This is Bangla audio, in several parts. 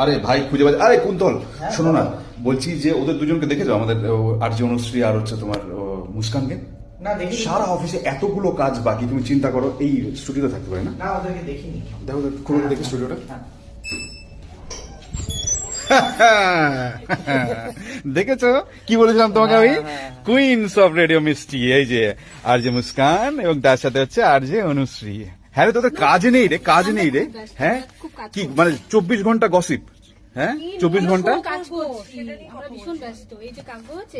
আরে ভাই খুঁজে পাচ্ছি। আরে কুন্তল, শোনো না, বলছি যে ওদের দুজনকে দেখেছো, আমাদের আরজি অনুশ্রী আর হচ্ছে তোমার মুস্কানকে? না দেখি সারা অফিসে এতগুলো কাজ বাকি, তুমি চিন্তা করো এই স্টুডিওতে থাকতে পারে না? না ওদেরকে দেখিনি। দেখো খুলে দেখি স্টুডিওটা। দেখেছো কি বলেছিলাম তোমাকে আমি? কুইন্স অফ রেডিও মিস্টি, এই যে আর যে মুস্কান এবং তার সাথে হচ্ছে আর যে অনুশ্রী। হ্যাঁ রে, তোদের কাজ নেই রে, কাজ নেই রে। হ্যাঁ কি মানে 24 ঘন্টা গসিপ? হ্যাঁ 24 ঘন্টা।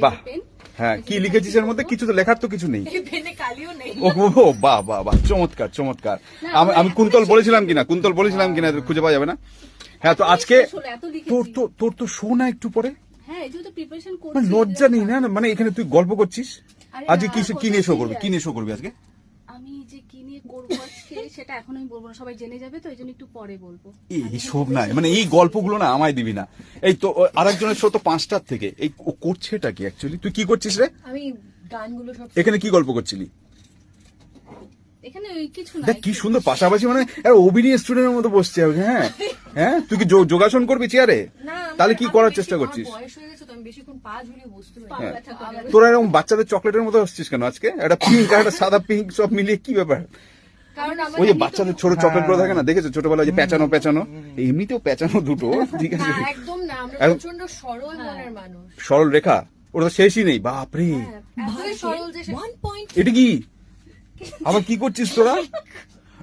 বাহ, হ্যাঁ কি লিখেছিস এর মধ্যে? কিছু তো লেখার তো কিছু নেই। ও বাহ বাহ বাহ, চমৎকার চমৎকার। আমি কুন্তল বলেছিলাম কিনা খুঁজে পাওয়া যাবে না। হ্যাঁ তো আজকে তোর তো শো না একটু পরে? মানে লজ্জা নেই না? মানে এখানে তুই গল্প করছিস। আজকে কি নিয়ে শো করবি? কি নিয়ে শো করবি আজকে? আমি যে কি নিয়ে করবো আজকে সেটা এখন আমি বলবো না, সবাই জেনে যাবে, তো এই জন্য একটু পরে বলবো। এই সব নাই, মানে এই গল্পগুলো না আমায় দিবি না। এই তো আরেকজনের শো তো 5টার থেকে, এই ও করছেটা কি অ্যাকচুয়ালি? তুই কি করছিস রে? আমি গানগুলো সব এখানে কি গল্প করছিলি? এখানে ওই কিছু না। দেখ কি সুন্দর পাশাপাশি, মানে অভিনয় স্টুডেন্টের মতো বসছে। হ্যাঁ হ্যাঁ, তুই কি যোগাসন করবি চেয়ারে? তাহলে কি করার চেষ্টা করছিস? বয়স হয়ে গেছে তো, আমি বেশিক্ষণ পা ঝুলিয়ে বসতে হ্যাঁ। পারি না। তোরা এরকম বাচ্চাদের চকলেটের মতো আসছিস কেন আজকে? একটা পিঙ্ক আর একটা সাদা পিঙ্ক সব মিলিয়ে কি ব্যাপার? কারণ ওই যে বাচ্চাদের ছোট চকলেট গুলো থাকে না, দেখেছো ছোটবেলায় যে পেঁচানো পেঁচানো, এমনিতেও পেঁচানো দুটো, ঠিক আছে? একদম না, আমরা প্রচন্ড সরল মনের মানুষ। সরল রেখা ওটা তো শেষই নেই, বাপরে। এতই সরল যে 1 পয়েন্ট। এটা কি আবার কি করছিস তোরা?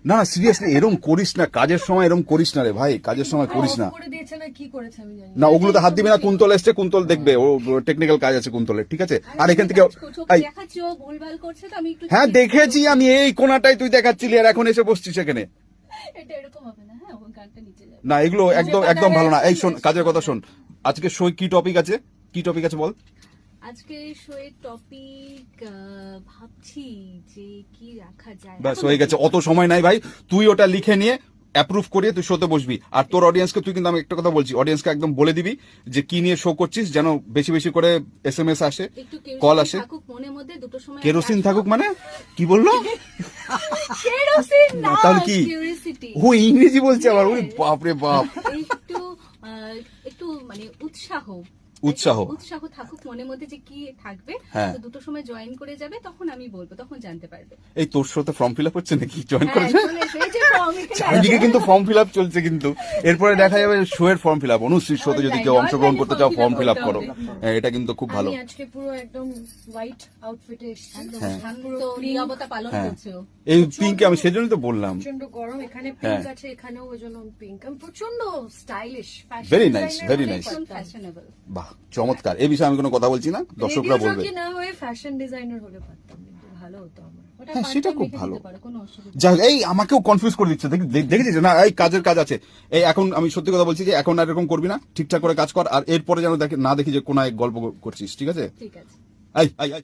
না সিরিয়াসলি এরকম করিস না, কাজের সময় এরকম করিস না রে ভাই, কাজের সময় করিস না। করে দিয়েছে না, কি করেছে আমি জানি না ওগুলোতে হাত দিবি না। কুন্তল এসছে, কুন্তল দেখবে, ও টেকনিক্যাল কাজ আছে কুন্তলের, ঠিক আছে? আর এখান থেকে দেখাচ্ছি ও ভুলভাল করছে, তো আমি একটু হ্যাঁ দেখেছি আমি, এই কোনাটাই তুই দেখাচ্ছিলি আর এখন এসে বসছিস এখানে। এটা এরকম হবে না। হ্যাঁ, ওই গানটা নিচে যাবে না এগুলো একদম একদম ভালো না। এই শোন, কাজের কথা শোন, আজকে শো কি টপিক আছে? কি টপিক আছে বল? আজকে শোয়ের টপিক ভাবছি যে কি রাখা যায়। ব্যাস হয়ে গেছে, অত সময় নাই ভাই। তুই ওটা লিখে নিয়ে অ্যাপ্রুভ করিয়ে তুই শোতে বসবি। আর তোর অডিয়েন্সকে তুই কিন্তু, আমি একটা কথা বলছি, অডিয়েন্সকে একদম বলে দিবি যে কি নিয়ে শো করছিস, যেন বেশি বেশি করে SMS আসে, একটু কল আসে। থাকুক মনের মধ্যে, দুটো সময় কেরোসিন থাকুক মানে কি বললো? কেরোসিন না, তাহলে কি? কিউরিওসিটি। ও ইংরেজি বলছে আবার, ওরে বাপ রে বাপ। একটু একটু মানে উৎসাহ থাকুক মনের মধ্যে, যে কি থাকবে। হ্যাঁ। তো দুটো সময় জয়েন করে যাবে, তখন আমি বলবো, তখন জানতে পারবে। এই তোর শোতে ফর্ম ফিল আপ হচ্ছে নাকি? জয়েন হ্যাঁ, করেছে? চলে এসো, এই যে form এখানে চারিদিকে আছে। কিন্তু ফর্ম ফিল আপ চলছে, কিন্তু এরপরে দেখা যাবে শো এর ফর্ম ফিল আপ। অনুশ্রীর শোতে যদি কেউ অংশগ্রহণ করতে চাও ফর্ম ফিল আপ করো। হ্যাঁ, এটা কিন্তু খুব ভালো। আমি আজকে পুরো একদম হোয়াইট আউটফিটে এসেছি। হ্যাঁ। শান্ত নীরবতা পালন হ্যাঁ। করছো। এই পিঙ্কে আমি সেজন্যই তো বললাম। প্রচন্ড গরম, এখানে হ্যাঁ। পিঙ্ক আছে, এখানেও ওই জন্য পিঙ্ক। আমি প্রচন্ড stylish, Very nice, very nice. Fashionable. বাহ চমৎকার। এই বিষয়ে আমি কোনো কথা বলছি না, দর্শকরা বলবে। না হয়ে ফ্যাশন ডিজাইনার হলে পারতাম, কিন্তু ভালো হতো আমার। ওটা হ্যাঁ, সেটা part-time খুব রেখে ভালো। দিতে পারো, কোনো অসুবিধা যাই হোক, এই আমাকেও কনফিউজ করে দিচ্ছে, দেখেছিস না? এই কাজের কাজ আছে। এই এখন আমি সত্যি কথা বলছি যে এখন আর এরকম করবি না, ঠিকঠাক করে কাজ কর। আর এরপরে যেন না দেখি যে কোন এক গল্প করছিস, ঠিক আছে? ঠিক আছে। এই এই এই